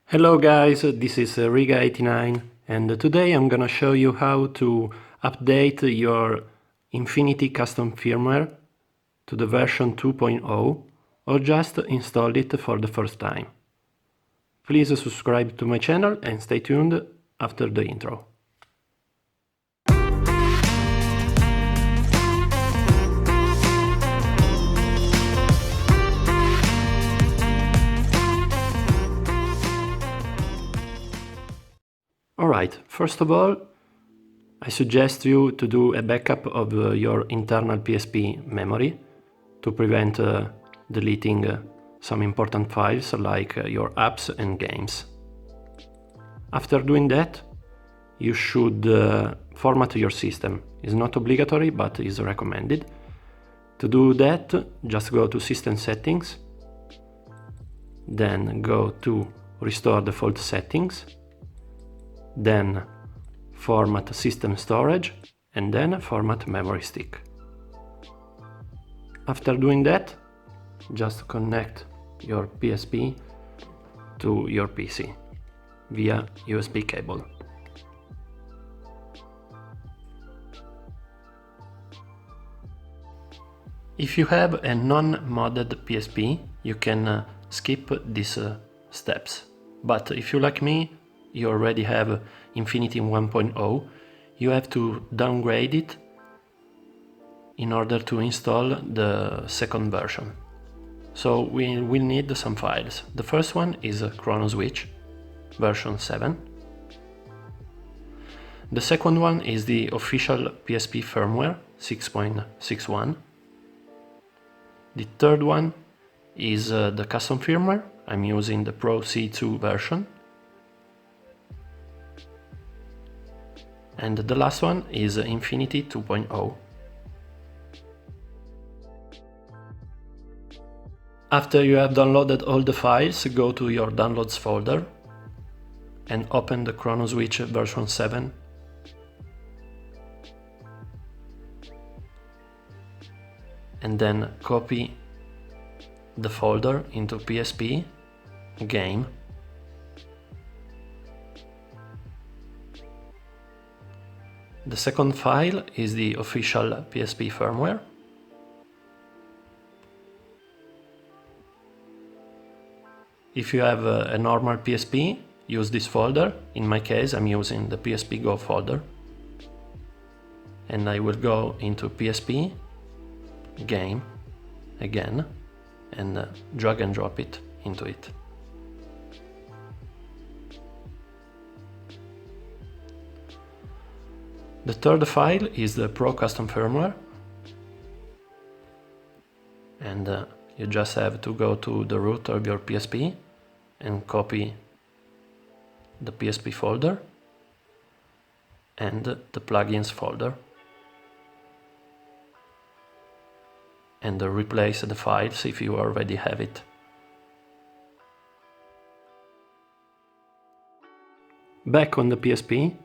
Hello guys, this is Riga89 and today I'm gonna show you how to update your Infinity Custom Firmware to the version 2.0 or just install it for the first time. Please subscribe to my channel and stay tuned after the intro. Alright, first of all, I suggest you to do a backup of your internal PSP memory to prevent deleting some important files like your apps and games. After doing that, you should format your system. It's not obligatory, but is recommended. To do that, just go to System Settings, then go to Restore Default Settings, then format system storage, and then format memory stick. After doing that, just connect your PSP to your PC via USB cable. If you have a non-modded PSP, you can skip these steps. But if you, like me, you already have Infinity 1.0, you have to downgrade it in order to install the second version. So we will need some files. The first one is Chronoswitch version 7. The second one is the official PSP firmware 6.61. The third one is the custom firmware. I'm using the PRO-C2 version. And the last one is Infinity 2.0. After you have downloaded all the files, go to your downloads folder and open the Chronoswitch version 7. And then copy the folder into PSP, Game, the second file is the official PSP firmware. If you have a normal PSP, use this folder. In my case, I'm using the PSP Go folder. And I will go into PSP, Game, again, and drag and drop it into it. The third file is the Pro Custom Firmware, and you just have to go to the root of your PSP and copy the PSP folder and the plugins folder, and replace the files if you already have it. Back on the PSP,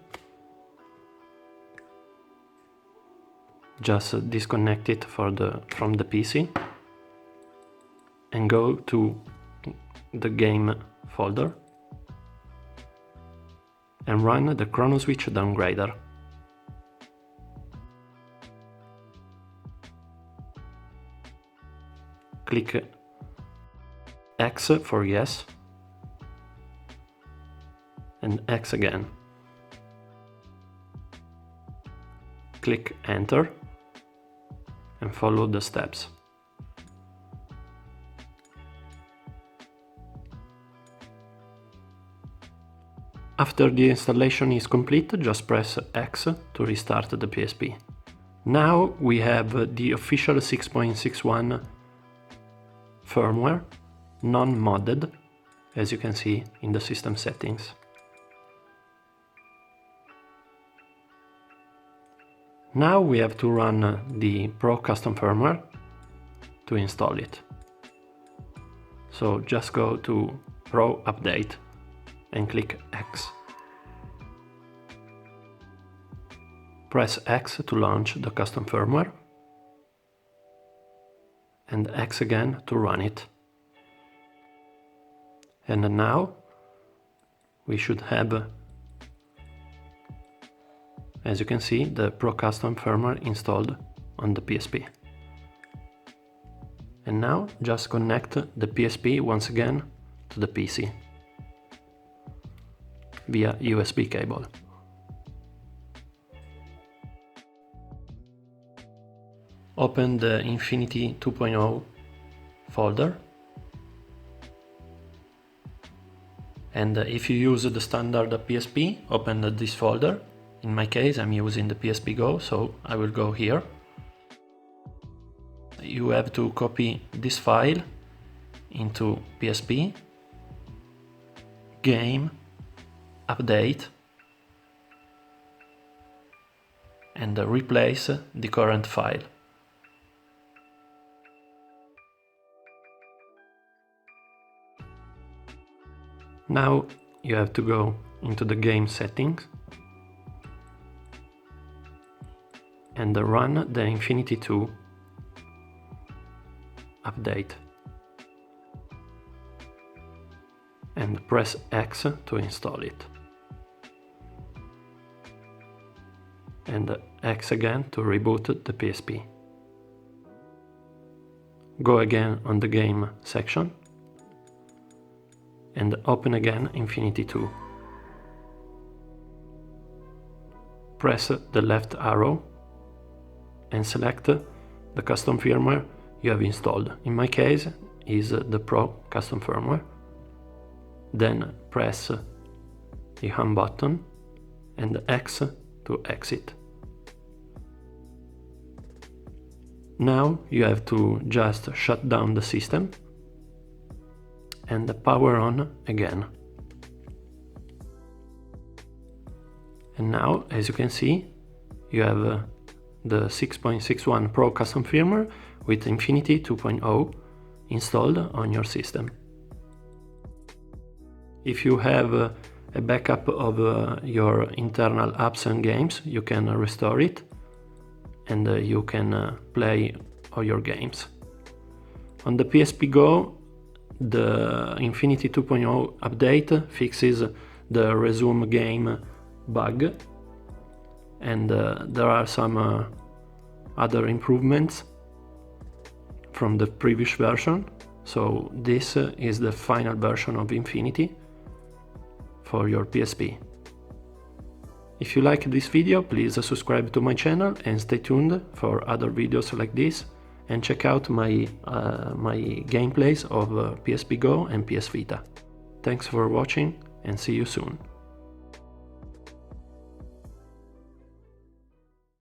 just disconnect it from the PC and go to the game folder and run the Chronoswitch downgrader. Click X for yes and X again. Click Enter and follow the steps. After the installation is complete, just press X to restart the PSP. Now we have the official 6.61 firmware, non-modded, as you can see in the system settings. Now we have to run the Pro Custom Firmware to install it. So just go to Pro Update and click X. Press X to launch the custom firmware and X again to run it. And now we should have, as you can see, the PRO Custom Firmware installed on the PSP. And now just connect the PSP once again to the PC via USB cable. Open the Infinity 2.0 folder, and if you use the standard PSP, open this folder. In my case, I'm using the PSP Go, so I will go here. You have to copy this file into PSP, game, update, and replace the current file. Now you have to go into the game settings and run the Infinity 2 update and press X to install it, and X again to reboot the PSP. Go again on the game section and open again Infinity 2. Press the left arrow and select the custom firmware you have installed. In my case is the PRO Custom Firmware. Then press the home button and X to exit. Now you have to just shut down the system and power on again. And now, as you can see, you have the 6.61 PRO Custom Firmware with Infinity 2.0 installed on your system. If you have a backup of your internal apps and games, you can restore it and you can play all your games. On the PSP Go, the Infinity 2.0 update fixes the resume game bug, and there are some other improvements from the previous version. So this is the final version of Infinity for your PSP. If you like this video, please subscribe to my channel and stay tuned for other videos like this, and check out my gameplays of PSP Go and PS Vita. Thanks for watching and see you soon.